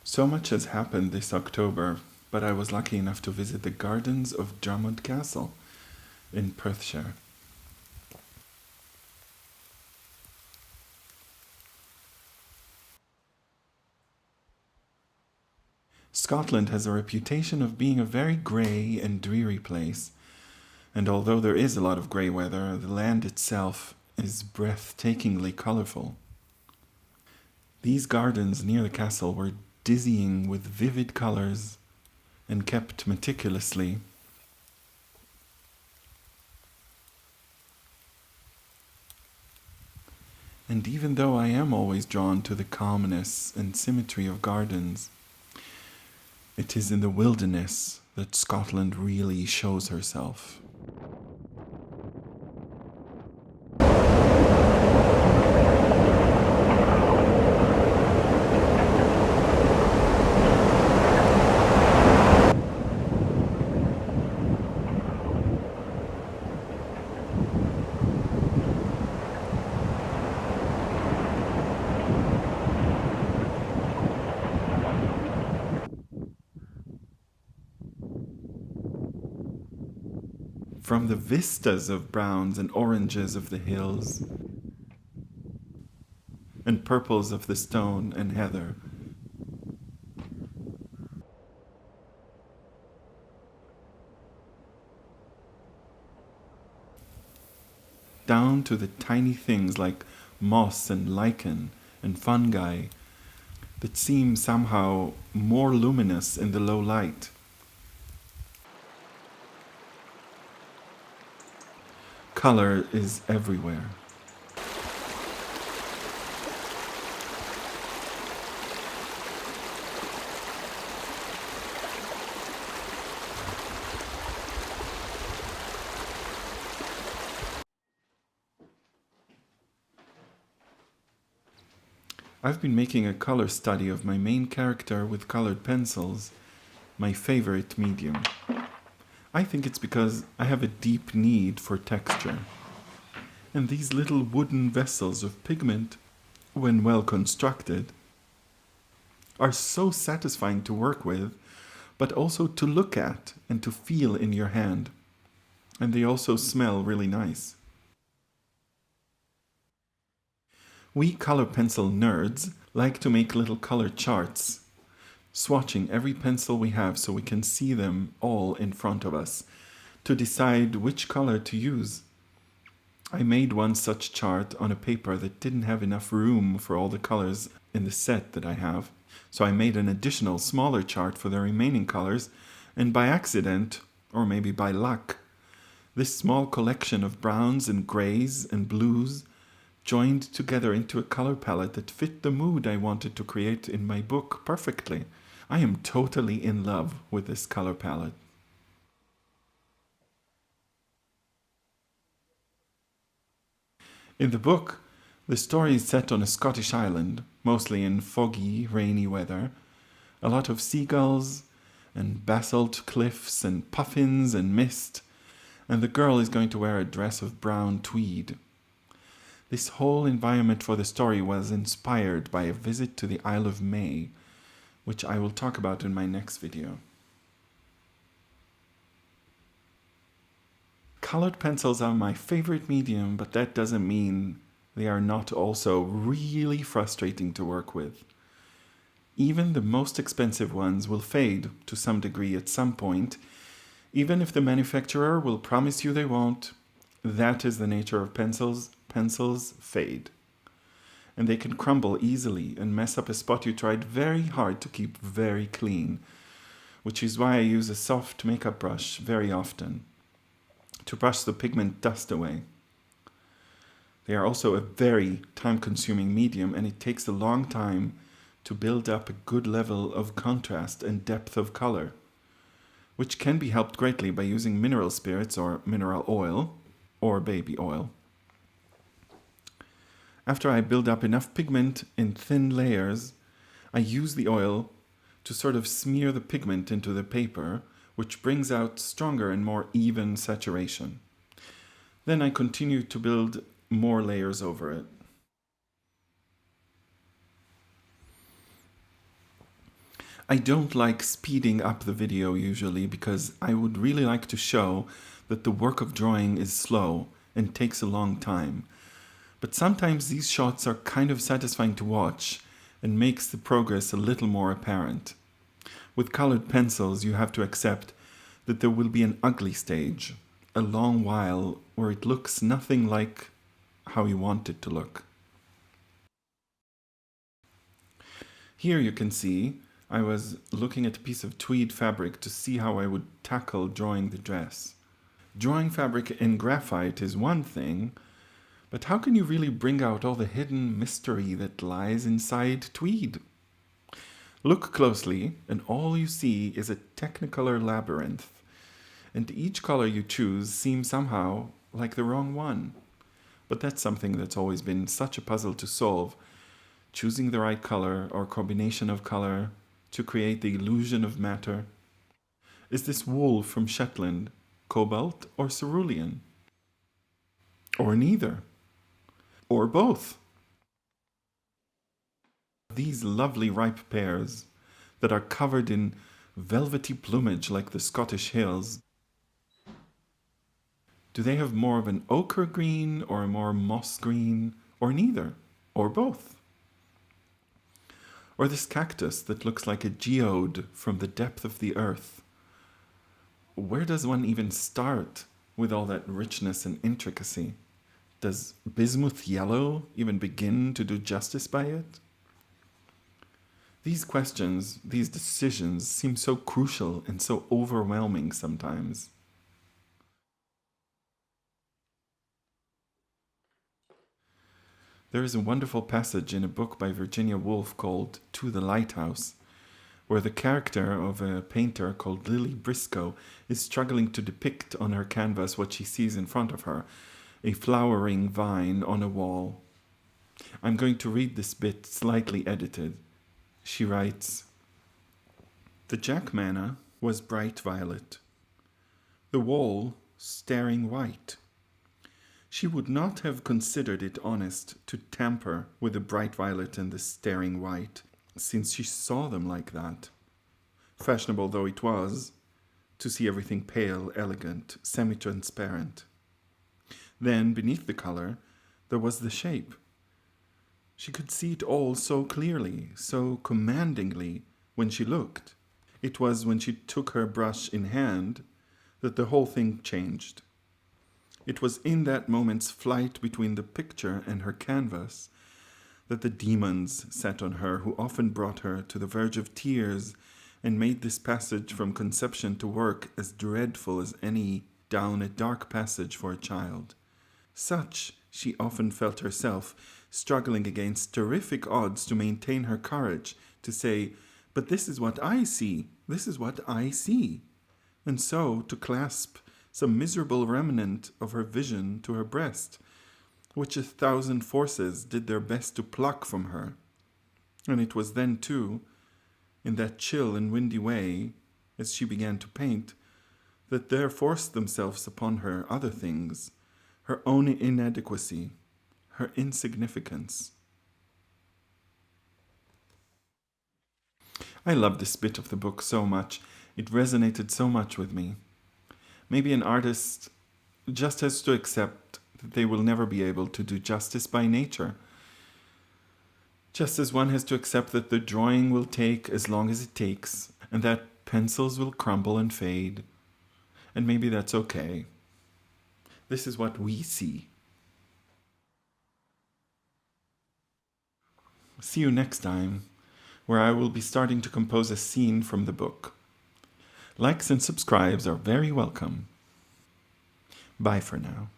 So much has happened this October, but I was lucky enough to visit the gardens of Drummond Castle in Perthshire. Scotland has a reputation of being a very grey and dreary place, and although there is a lot of grey weather, the land itself is breathtakingly colourful. These gardens near the castle were dizzying with vivid colours and kept meticulously. And even though I am always drawn to the calmness and symmetry of gardens, it is in the wilderness that Scotland really shows herself. From the vistas of browns and oranges of the hills, and purples of the stone and heather, down to the tiny things like moss and lichen and fungi that seem somehow more luminous in the low light. Color is everywhere. I've been making a color study of my main character with colored pencils, my favorite medium. I think it's because I have a deep need for texture. And these little wooden vessels of pigment, when well constructed, are so satisfying to work with, but also to look at and to feel in your hand. And they also smell really nice. We color pencil nerds like to make little color charts, swatching every pencil we have so we can see them all in front of us to decide which color to use. I made one such chart on a paper that didn't have enough room for all the colors in the set that I have, so I made an additional smaller chart for the remaining colors, and by accident, or maybe by luck, this small collection of browns and grays and blues joined together into a color palette that fit the mood I wanted to create in my book perfectly. I am totally in love with this color palette. In the book, the story is set on a Scottish island, mostly in foggy, rainy weather. A lot of seagulls and basalt cliffs and puffins and mist, and the girl is going to wear a dress of brown tweed. This whole environment for the story was inspired by a visit to the Isle of May, which I will talk about in my next video. Colored pencils are my favorite medium, but that doesn't mean they are not also really frustrating to work with. Even the most expensive ones will fade to some degree at some point, even if the manufacturer will promise you they won't. That is the nature of pencils. Pencils fade. And they can crumble easily and mess up a spot you tried very hard to keep very clean, which is why I use a soft makeup brush very often to brush the pigment dust away. They are also a very time-consuming medium, and it takes a long time to build up a good level of contrast and depth of color, which can be helped greatly by using mineral spirits or mineral oil or baby oil. After I build up enough pigment in thin layers, I use the oil to sort of smear the pigment into the paper, which brings out stronger and more even saturation. Then I continue to build more layers over it. I don't like speeding up the video usually because I would really like to show that the work of drawing is slow and takes a long time. But sometimes these shots are kind of satisfying to watch and makes the progress a little more apparent. With colored pencils, you have to accept that there will be an ugly stage, a long while where it looks nothing like how you want it to look. Here you can see I was looking at a piece of tweed fabric to see how I would tackle drawing the dress. Drawing fabric in graphite is one thing, but how can you really bring out all the hidden mystery that lies inside tweed? Look closely, and all you see is a technicolor labyrinth, and each color you choose seems somehow like the wrong one. But that's something that's always been such a puzzle to solve, choosing the right color or combination of color to create the illusion of matter. Is this wool from Shetland, cobalt, or cerulean? Or neither? Or both? These lovely ripe pears that are covered in velvety plumage like the Scottish hills, do they have more of an ochre green or a more moss green, or neither, or both? Or this cactus that looks like a geode from the depth of the earth. Where does one even start with all that richness and intricacy? Does bismuth yellow even begin to do justice by it? These questions, these decisions seem so crucial and so overwhelming sometimes. There is a wonderful passage in a book by Virginia Woolf called To the Lighthouse, where the character of a painter called Lily Briscoe is struggling to depict on her canvas what she sees in front of her, a flowering vine on a wall. I'm going to read this bit slightly edited. She writes, "The jackmanna was bright violet, the wall staring white. She would not have considered it honest to tamper with the bright violet and the staring white, since she saw them like that. Fashionable though it was, to see everything pale, elegant, semi-transparent. Then, beneath the color, there was the shape. She could see it all so clearly, so commandingly, when she looked. It was when she took her brush in hand that the whole thing changed. It was in that moment's flight between the picture and her canvas that the demons sat on her who often brought her to the verge of tears and made this passage from conception to work as dreadful as any down a dark passage for a child. Such she often felt herself, struggling against terrific odds to maintain her courage, to say, 'But this is what I see, this is what I see,' and so to clasp some miserable remnant of her vision to her breast, which 1,000 forces did their best to pluck from her. And it was then, too, in that chill and windy way, as she began to paint, that there forced themselves upon her other things, her own inadequacy, her insignificance." I love this bit of the book so much. It resonated so much with me. Maybe an artist just has to accept that they will never be able to do justice by nature. Just as one has to accept that the drawing will take as long as it takes, and that pencils will crumble and fade. And maybe that's okay. This is what we see. See you next time, where I will be starting to compose a scene from the book. Likes and subscribes are very welcome. Bye for now.